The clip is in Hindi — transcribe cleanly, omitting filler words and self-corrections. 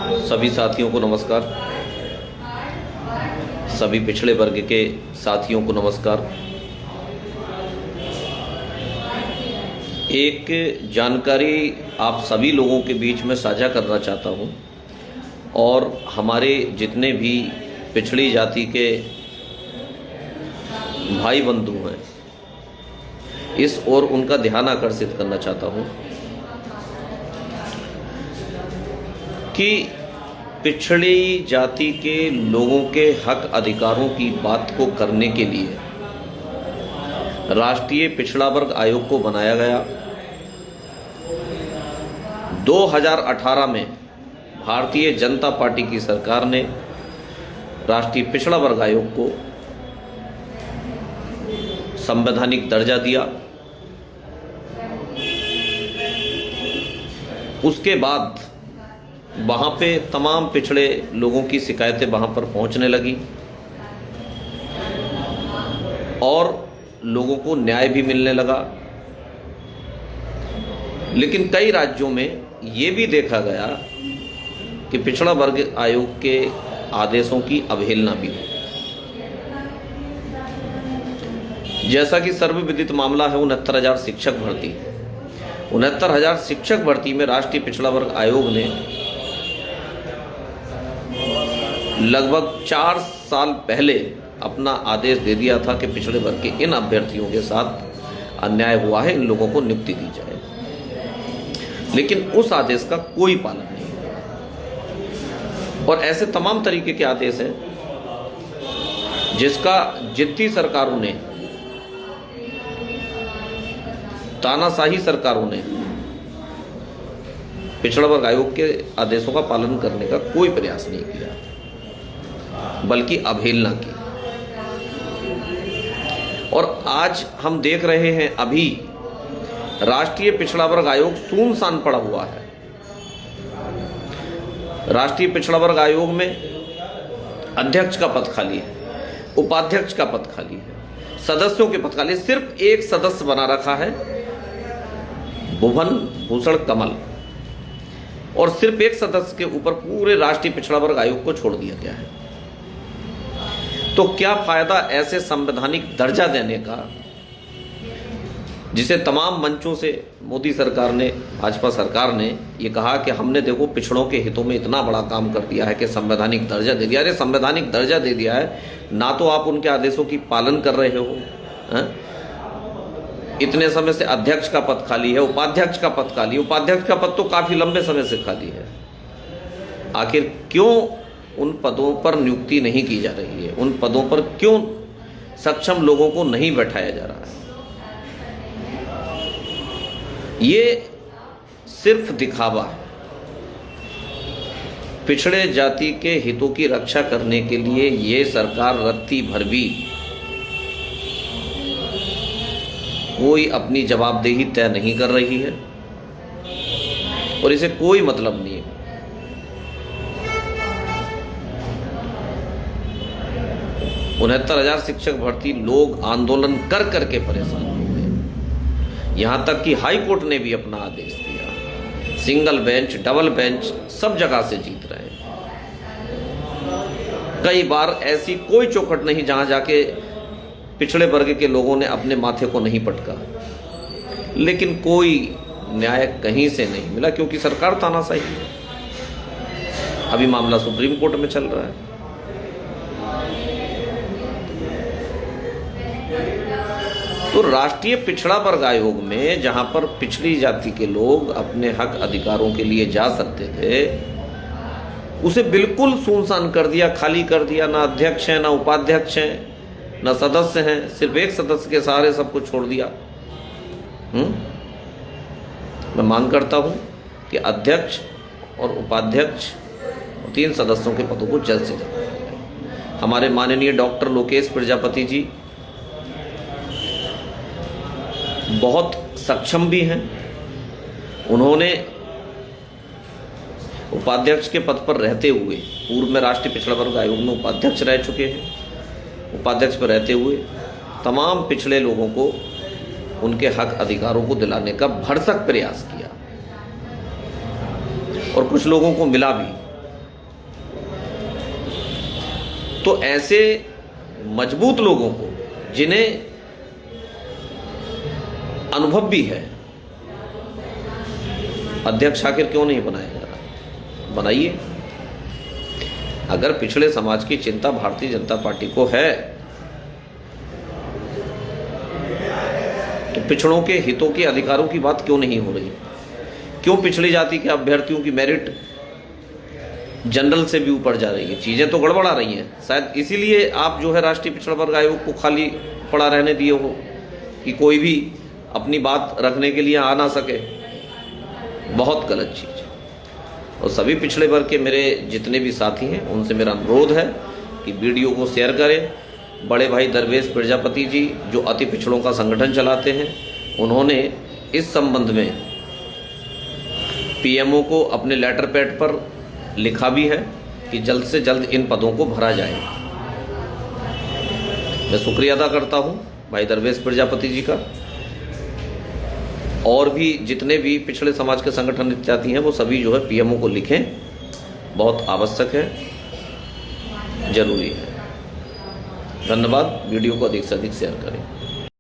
सभी साथियों को नमस्कार। सभी पिछड़े वर्ग के साथियों को नमस्कार। एक जानकारी आप सभी लोगों के बीच में साझा करना चाहता हूं और हमारे जितने भी पिछड़ी जाति के भाई बंधु हैं इस ओर उनका ध्यान आकर्षित करना चाहता हूं कि पिछड़ी जाति के लोगों के हक अधिकारों की बात को करने के लिए राष्ट्रीय पिछड़ा वर्ग आयोग को बनाया गया। 2018 में भारतीय जनता पार्टी की सरकार ने राष्ट्रीय पिछड़ा वर्ग आयोग को संवैधानिक दर्जा दिया। उसके बाद वहाँ पे तमाम पिछड़े लोगों की शिकायतें वहाँ पर पहुँचने लगी और लोगों को न्याय भी मिलने लगा। लेकिन कई राज्यों में ये भी देखा गया कि पिछड़ा वर्ग आयोग के आदेशों की अवहेलना भी हुई। जैसा कि सर्वविदित मामला है 69,000 शिक्षक भर्ती। 69,000 शिक्षक भर्ती में राष्ट्रीय पिछड़ा वर्ग आयोग ने लगभग 4 साल पहले अपना आदेश दे दिया था कि पिछड़े वर्ग के इन अभ्यर्थियों के साथ अन्याय हुआ है, इन लोगों को नियुक्ति दी जाए। लेकिन उस आदेश का कोई पालन नहीं हुआ और ऐसे तमाम तरीके के आदेश हैं जिसका जितनी सरकारों ने, तानाशाही सरकारों ने पिछड़ा वर्ग आयोग के आदेशों का पालन करने का कोई प्रयास नहीं किया, बल्कि अवहेलना की। और आज हम देख रहे हैं अभी राष्ट्रीय पिछड़ा वर्ग आयोग सुनसान पड़ा हुआ है। राष्ट्रीय पिछड़ा वर्ग आयोग में अध्यक्ष का पद खाली है, उपाध्यक्ष का पद खाली है, सदस्यों के पद खाली है। सिर्फ एक सदस्य बना रखा है, भुवन भूषण कमल, और सिर्फ एक सदस्य के ऊपर पूरे राष्ट्रीय पिछड़ा वर्ग आयोग को छोड़ दिया गया है। तो क्या फायदा ऐसे संवैधानिक दर्जा देने का जिसे तमाम मंचों से मोदी सरकार ने, भाजपा सरकार ने ये कहा कि हमने देखो पिछड़ों के हितों में इतना बड़ा काम कर दिया है कि संवैधानिक दर्जा दे दिया। अरे संवैधानिक दर्जा दे दिया है, ना तो आप उनके आदेशों की पालन कर रहे हो, इतने समय से अध्यक्ष का पद खाली है, उपाध्यक्ष का पद खाली है। उपाध्यक्ष का पद तो काफी लंबे समय से खाली है। आखिर क्यों उन पदों पर नियुक्ति नहीं की जा रही है? उन पदों पर क्यों सक्षम लोगों को नहीं बैठाया जा रहा है? ये सिर्फ दिखावा है। पिछड़े जाति के हितों की रक्षा करने के लिए ये सरकार रत्ती भर भी कोई अपनी जवाबदेही तय नहीं कर रही है और इसे कोई मतलब नहीं है। 69,000 शिक्षक भर्ती लोग आंदोलन कर करके परेशान हो गए। यहां तक कि हाई कोर्ट ने भी अपना आदेश दिया। सिंगल बेंच, डबल बेंच सब जगह से जीत रहे हैं। कई बार ऐसी कोई चौखट नहीं जहां जाके पिछड़े वर्ग के लोगों ने अपने माथे को नहीं पटका, लेकिन कोई न्याय कहीं से नहीं मिला क्योंकि सरकार तानाशाही है। अभी मामला सुप्रीम कोर्ट में चल रहा है। तो राष्ट्रीय पिछड़ा वर्ग आयोग में जहां पर पिछड़ी जाति के लोग अपने हक अधिकारों के लिए जा सकते थे, उसे बिल्कुल सुनसान कर दिया, खाली कर दिया। ना अध्यक्ष है, ना उपाध्यक्ष है, ना सदस्य हैं, सिर्फ एक सदस्य के सहारे सबको छोड़ दिया। मैं मांग करता हूं कि अध्यक्ष और उपाध्यक्ष और 3 सदस्यों के पदों को जल्द से जल्द। हमारे माननीय डॉक्टर लोकेश प्रजापति जी बहुत सक्षम भी हैं। उन्होंने उपाध्यक्ष के पद पर रहते हुए, पूर्व में राष्ट्रीय पिछड़ा वर्ग आयोग में उपाध्यक्ष रह चुके हैं। उपाध्यक्ष पर रहते हुए तमाम पिछड़े लोगों को उनके हक अधिकारों को दिलाने का भरसक प्रयास किया और कुछ लोगों को मिला भी। तो ऐसे मजबूत लोगों को, जिन्हें अनुभव भी है, अध्यक्ष आखिर क्यों नहीं बनाया जा रहा? बनाइए। अगर पिछड़े समाज की चिंता भारतीय जनता पार्टी को है तो पिछड़ों के हितों के अधिकारों की बात क्यों नहीं हो रही? क्यों पिछड़ी जाति के अभ्यर्थियों की मेरिट जनरल से भी ऊपर जा रही है? चीज़ें तो गड़बड़ा रही हैं। शायद इसीलिए आप जो है राष्ट्रीय पिछड़ा वर्ग आयोग को खाली पड़ा रहने दिए हो कि कोई भी अपनी बात रखने के लिए आ ना सके। बहुत गलत चीज़ है। और सभी पिछड़े वर्ग के मेरे जितने भी साथी हैं उनसे मेरा अनुरोध है कि वीडियो को शेयर करें। बड़े भाई दरवेश प्रजापति जी जो अति पिछड़ों का संगठन चलाते हैं, उन्होंने इस संबंध में पीएमओ को अपने लेटर पैड पर लिखा भी है कि जल्द से जल्द इन पदों को भरा जाए। मैं शुक्रिया अदा करता हूं भाई दरवेश प्रजापति जी का। और भी जितने भी पिछड़े समाज के संगठन इत्यादि हैं वो सभी जो है पीएमओ को लिखें, बहुत आवश्यक है, जरूरी है। धन्यवाद। वीडियो को अधिक से अधिक शेयर करें।